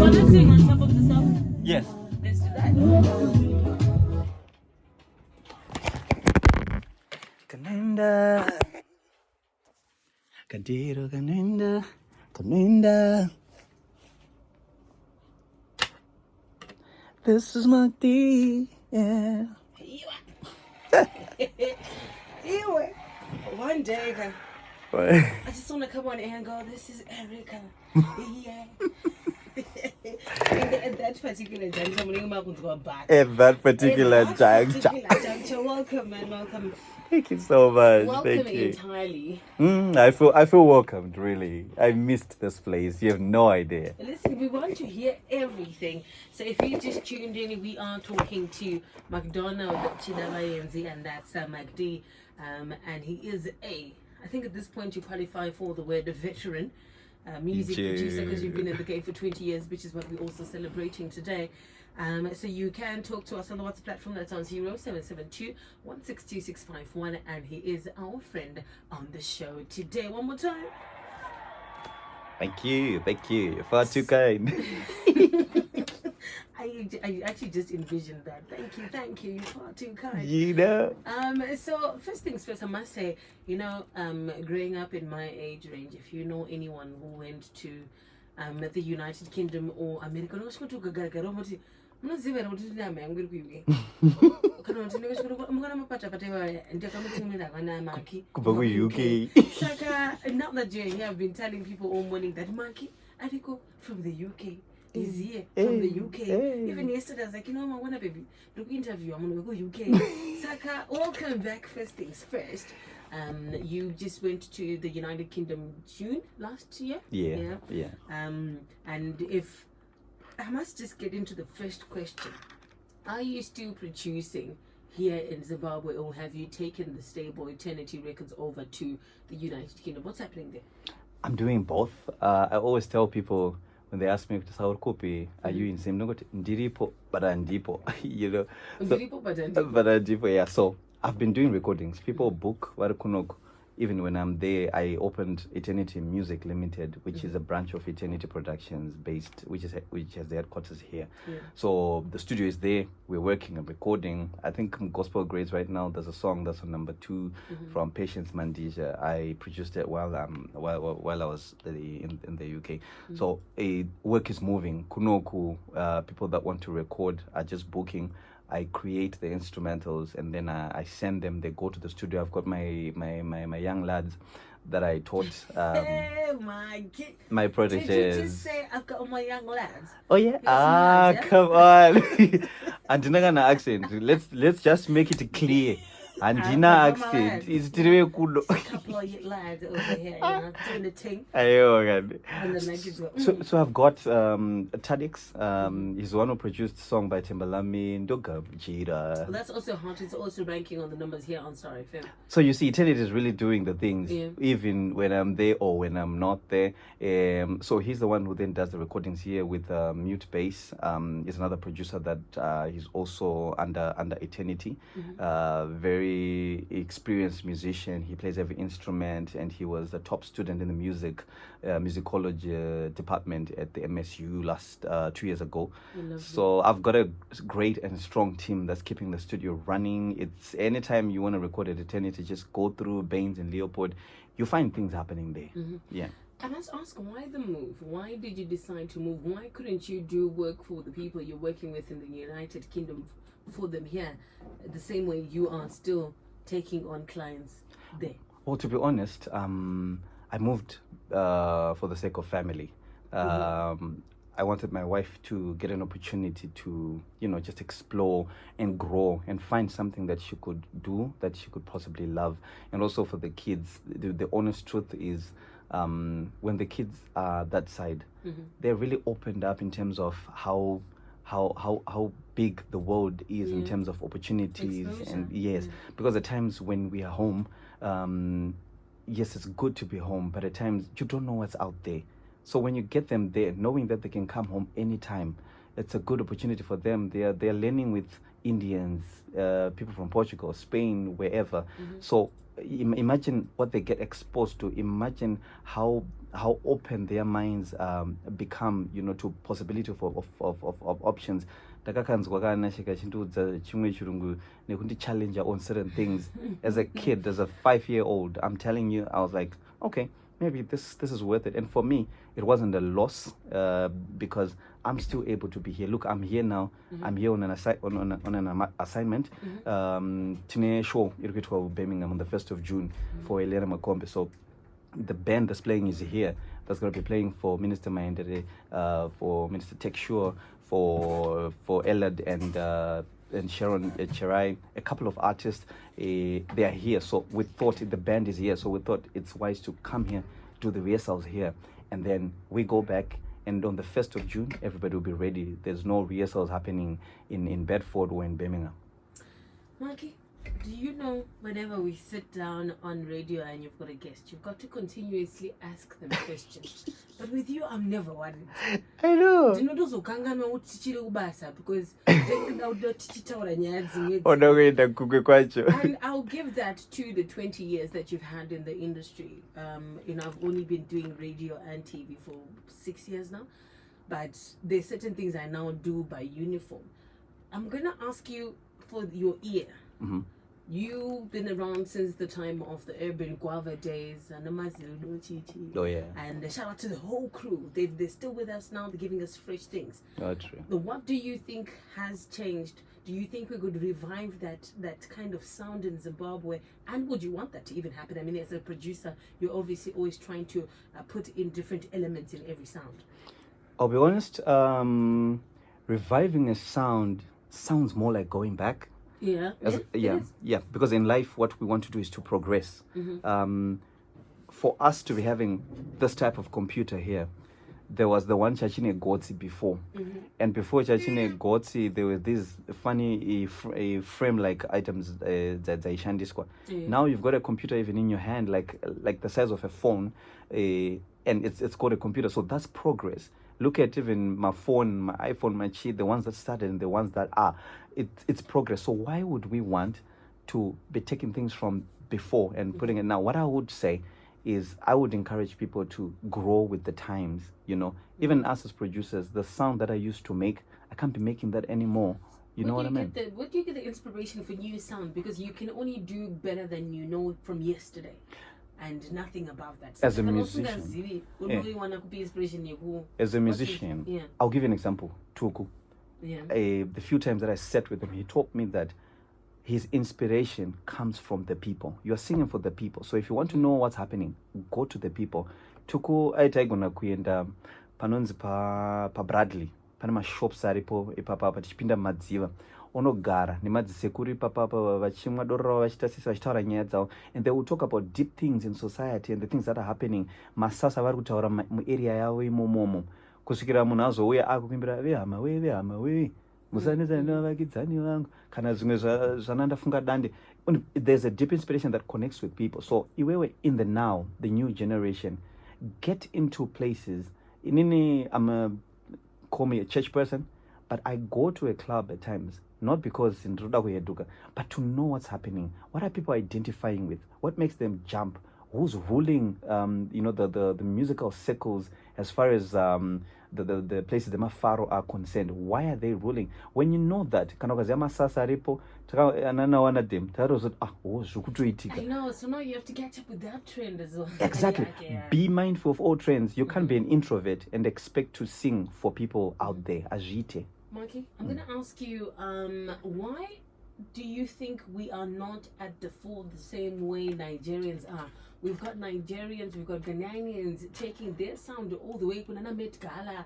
want to sing on top of the song? Yes. Let's do that. Kanenda. Kadiro kanenda. Kanenda. This is Macdee. Yeah. Anyway, one day, What? I just want to come on air and go, this is Erica. Yeah. At that particular juncture, I'm going to go back. At that particular juncture. Welcome, man. Welcome. Thank you so much. Welcome Thank you. entirely. I feel welcomed, really. I missed this place. You have no idea. Listen, we want to hear everything. So if you just tuned in, we are talking to McDonald Chidavayenzi, and that's Macdee. And he is I think at this point you qualify for the word veteran. Music producer, because you've been in the game for 20 years, which is what we're also celebrating today. So you can talk to us on the WhatsApp platform that's on 0772 162 651, and he is our friend on the show today. One more time. Thank you. You're far too kind. I actually just envisioned that. Thank you. You're far too kind. You know. So first things first, I must say, growing up in my age range, if you know anyone who went to the United Kingdom or America, Saka, now that you're here, I've been telling people all morning that Monkey, Ariko from the UK is here, from the UK. Even yesterday, I was like, I want to baby, look interview, I'm going to go UK. Saka, welcome back. First things first. You just went to the United Kingdom June last year. Yeah. And if I must just get into the first question, are you still producing here in Zimbabwe, or have you taken the stable Eternity Records over to the United Kingdom? What's happening there? I'm doing both. I always tell people when they ask me, are you in same? Ndiripo, but Andipo, Ndiripo, but Andipo. But Andipo, yeah. So I've been doing recordings. People book Warakunok. Even when I'm there, I opened Eternity Music Limited, which is a branch of Eternity Productions which has the headquarters here. Yeah. So the studio is there. We're working and recording. I think Gospel Grades right now. There's a song that's on number 2 from Patience Mandija. I produced it while I was in the UK. So work is moving. Kunoku, people that want to record are just booking. I create the instrumentals and then I send them. They go to the studio. I've got my young lads that I taught. My proteges. Did you just say I've got all my young lads? Oh yeah. Come on. Andinagana accent. Let's just make it clear. Andina accent is very cool. A couple of lads over here, doing the thing. So I've got Tadix. He's the one who produced the song by Timbalami Ndoga Jira. Well, that's also hot. It's also ranking on the numbers here on Star FM. So you see, Eternity is really doing the things, even when I'm there or when I'm not there. So he's the one who then does the recordings here with Mute Bass. He's another producer that he's also under Eternity. Very experienced musician. He plays every instrument, and he was a top student in the musicology department at the MSU last 2 years ago. So I've got a great and strong team that's keeping the studio running. It's anytime you want to record at Eternity, just go through Baines and Leopold, you find things happening there. Yeah. I must ask, why the move? Why did you decide to move? Why couldn't you do work for the people you're working with in the United Kingdom for them here, the same way you are still taking on clients there? Well, to be honest, I moved for the sake of family. I wanted my wife to get an opportunity to, just explore and grow and find something that she could do, that she could possibly love. And also for the kids, the honest truth is, when the kids are that side, they're really opened up in terms of how big the world is in terms of opportunities. Exposure. And yes, because at times when we are home, yes, it's good to be home, but at times you don't know what's out there. So when you get them there, knowing that they can come home anytime, it's a good opportunity for them. They are learning with Indians, people from Portugal, Spain, wherever. So imagine what they get exposed to. Imagine how open their minds become, to possibility of options. Ndakakanzwa kana shika chindiudza chimwe chirungu nekundichallenge on certain things as a kid, as a 5-year-old. I'm telling you, I was like, okay, maybe this is worth it. And for me, it wasn't a loss because I'm still able to be here. Look, I'm here now. I'm here on an assignment. Tine show irikuitwa Birmingham on the 1st of June for Elena Makombe. So the band that's playing is here. That's going to be playing for Minister Mahendere, for Minister Tekshur, for Elad and Sharon Cherai, a couple of artists. They are here. So we thought the band is here. So we thought it's wise to come here, do the rehearsals here, and then we go back. And on the 1st of June, everybody will be ready. There's no rehearsals happening in Bedford or in Birmingham. Marky, do you know whenever we sit down on radio and you've got a guest, you've got to continuously ask them questions. But with you, I'm never worried. I know. Do you know those tichiri ubasa because and I'll give that to the 20 years that you've had in the industry. I've only been doing radio and TV for 6 years now, but there's certain things I now do by uniform. I'm gonna ask you for your ear. You've been around since the time of the urban guava days and Oh yeah. and shout out to the whole crew. They're still with us now. They're giving us fresh things. Oh, true. But what do you think has changed? Do you think we could revive that kind of sound in Zimbabwe? And would you want that to even happen? I mean, as a producer, you're obviously always trying to put in different elements in every sound. I'll be honest. Reviving a sound sounds more like going back. Yeah. Yeah. Because in life, what we want to do is to progress. For us to be having this type of computer here, there was the one Chachine Gotsi before, and before Chachine Gotsi, there were these funny frame-like items that Zaishandisqua. Now you've got a computer even in your hand, like the size of a phone, and it's called a computer. So that's progress. Look at even my phone, my iPhone, my Chi, the ones that started and the ones that are. It's progress. So why would we want to be taking things from before and putting it now? What I would say is I would encourage people to grow with the times, Even us as producers, the sound that I used to make, I can't be making that anymore. You know what I mean? What do you get the inspiration for new sound? Because you can only do better than you know from yesterday. And nothing above that. As a musician, I'll give you an example. Tuku. Yeah. The few times that I sat with him, he taught me that his inspiration comes from the people. You're singing for the people. So if you want to know what's happening, go to the people. Tuku aitaigona kuenda panonzi pa Bradley. Panama shops aripo ipapa tichipinda madziva. Onogara nemadzisekuru ipapa vachimwa doro vachitasisa vachitaura nyaya dzavo, and they will talk about deep things in society and the things that are happening. Masasa vari kutaura muarea yavo imomomo kusvikira munhu azouya akukumbira vehama we musanetsa nevavakidzani vangu kana zvimwe zvanandafunga dande. There's a deep inspiration that connects with people. So iwewe in the now, the new generation, get into places. Call me a church person, but I go to a club at times, not because but to know what's happening. What are people identifying with? What makes them jump? Who's ruling the musical circles as far as the places the Mafaro are concerned? Why are they ruling? When you know that, I know, so now you have to catch up with that trend as well. Exactly. Be mindful of all trends. You can't be an introvert and expect to sing for people out there. Ajite. Marky, I'm going to ask you, why do you think we are not at the fore the same way Nigerians are? We've got Nigerians, we've got Ghanaians taking their sound all the way Met Gala,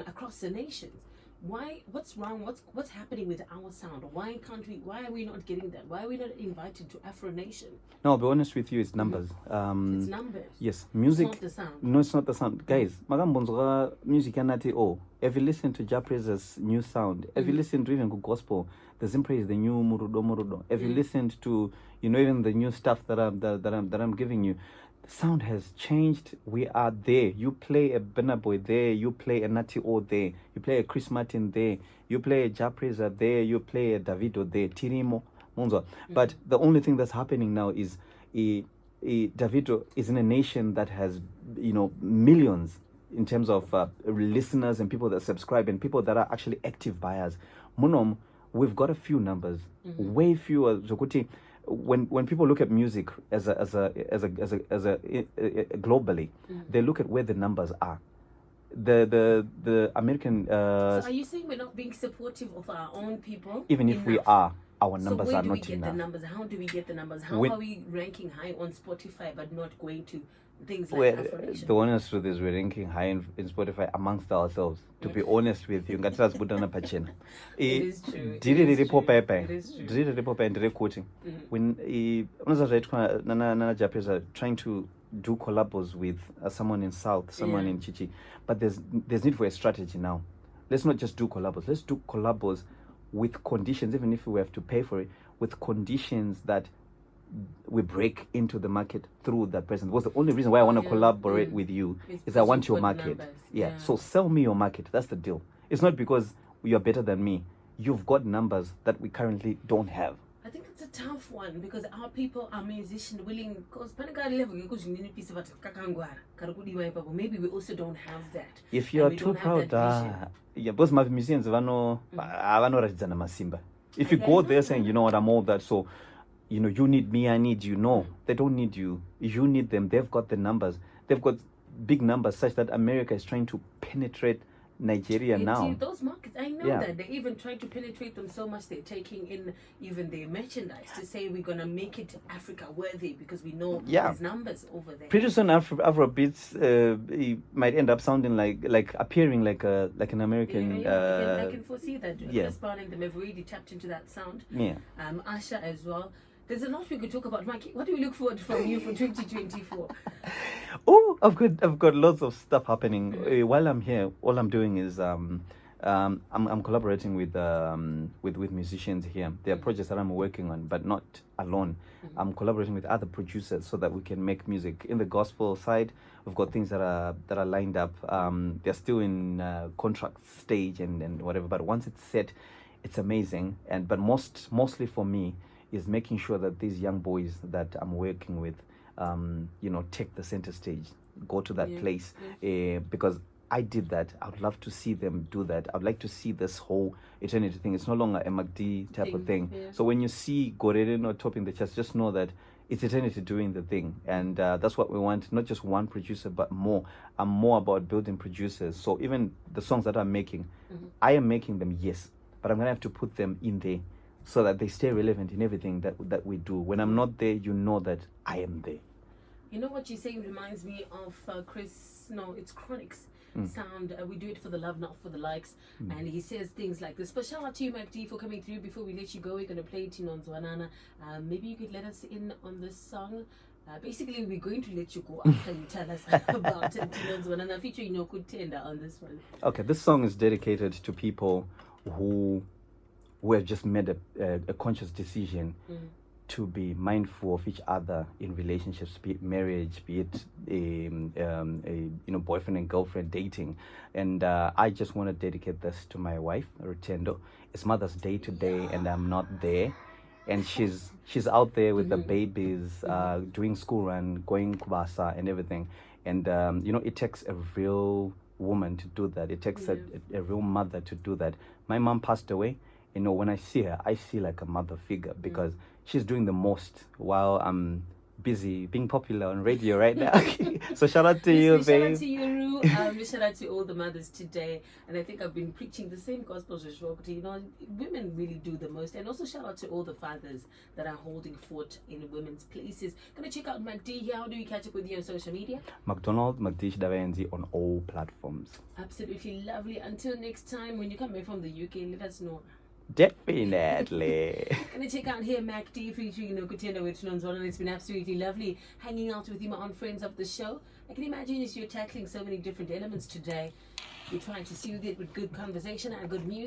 across the nations. what's wrong? What's happening with our sound? Why are we not getting that? Why are we not invited to Afro Nation? No, I'll be honest with you, it's numbers. It's numbers. Yes, music. It's not the sound. No, it's not the sound. Guys, magambonzwa music yanati if you listen to Japreza's new sound, if you listen to even good gospel, the Zimpre is the new murudo. If you listened to, even the new stuff that I'm giving you, the sound has changed. We are there. You play a Burna Boy there, you play a Natty O there, you play a Chris Martin there, you play a Japreza there, you play a Davido there, Tirimo, Monzo. But the only thing that's happening now is Davido is in a nation that has, millions in terms of listeners and people that subscribe and people that are actually active buyers. Munom, we've got a few numbers, way fewer. Zokuti, when people look at music as a globally, they look at where the numbers are. The American. So are you saying we're not being supportive of our own people? Even if we are, our numbers so where are do not we get enough. The numbers? How do we get the numbers? How are we ranking high on Spotify but not going to things like Afro Nation? The honest truth is we're ranking high in Spotify amongst ourselves. To be honest with you, it is true. Did it quoting when Nana Japanese are trying to do collabos with someone in South, someone in Chichi, but there's need for a strategy now. Let's not just do collabos. Let's do collabos with conditions, even if we have to pay for it, with conditions that we break into the market through that person. What's the only reason why I want to collaborate with you is I want your market. Yeah. So sell me your market. That's the deal. It's not because you're better than me. You've got numbers that we currently don't have. I think it's a tough one because our people are musicians willing because maybe we also don't have that. If you are too proud, because my musicians if you go there saying, you know what, I'm all that, so you need me, I need you. No, they don't need you. You need them. They've got the numbers. They've got big numbers such that America is trying to penetrate Nigeria now. Those markets, I know that. They're even trying to penetrate them so much they're taking in even their merchandise to say we're going to make it Africa worthy because we know there's numbers over there. Pretty soon Afro beats might end up sounding like appearing like an American. I can foresee that. Chris Brown and them have really tapped into that sound. Yeah. Asha as well. There's a lot we could talk about. Mikey, what do we look forward from you for 2024? Oh, I've got lots of stuff happening. While I'm here, all I'm doing is I'm collaborating with musicians here. There are projects that I'm working on, but not alone. I'm collaborating with other producers so that we can make music. In the gospel side, we've got things that are lined up. They're still in contract stage and whatever. But once it's set, it's amazing. But mostly for me is making sure that these young boys that I'm working with, take the center stage, go to that place, because I did that. I would love to see them do that. I'd like to see this whole eternity thing. It's no longer a Macdee type of thing. Yeah. So when you see Gorerino topping the chart, just know that it's eternity doing the thing. And that's what we want, not just one producer, but more. I'm more about building producers. So even the songs that I'm making, I am making them, yes, but I'm going to have to put them in there so that they stay relevant in everything that we do. When I'm not there, you know that I am there. You know what you say reminds me of it's Chronic's sound. We do it for the love, not for the likes. And he says things like this. But shout out to you, Macdee, for coming through. Before we let you go, we're going to play it in Nzwanana. Maybe you could let us in on this song. Basically, we're going to let you go after you tell us about it. Nzwanana featuring Kutenda on this one. Okay, this song is dedicated to people who have just made a conscious decision to be mindful of each other in relationships, be it marriage, be it a boyfriend and girlfriend dating. And I just want to dedicate this to my wife, Rutendo. It's Mother's Day today, and I'm not there. And she's out there with the babies, doing school run, going kubasa and everything. And it takes a real woman to do that. It takes a real mother to do that. My mom passed away. When I see her, I see like a mother figure because she's doing the most while I'm busy being popular on radio right now. So shout out to you, Shout out babe. to you, Ru. Shout out to all the mothers today. And I think I've been preaching the same gospel as well. But you know, women really do the most. And also shout out to all the fathers that are holding fort in women's places. Gonna check out Macdee here. How do we catch up with you on social media? McDonald, Macdee Shidavayenzi on all platforms. Absolutely lovely. Until next time, when you come back from the UK, let us know. Definitely. Gonna check out here Macdee featuring Kutenda with Ndoro, and it's been absolutely lovely hanging out with you, my own friends of the show. I can imagine as you're tackling so many different elements today, you're trying to soothe it with good conversation and good music.